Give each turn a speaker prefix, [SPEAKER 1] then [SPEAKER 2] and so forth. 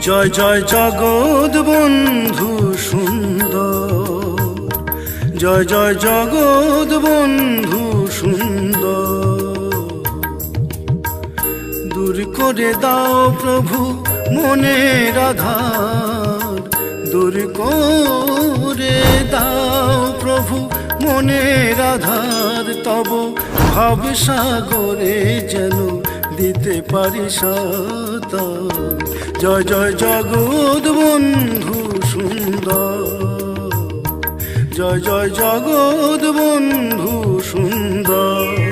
[SPEAKER 1] জয় জয় জগৎ বন্ধু সুন্দর, জয় জয় জগৎ বন্ধু সুন্দর। দূর করে দাও প্রভু মনের আধার, দূর করে দাও প্রভু মনের আধার। তব ভাব সাগরে যেন দিতে পারি সাঁতার। জয় জয় জগৎ বন্ধু সুন্দর, জয় জয় জগৎ বন্ধু সুন্দর।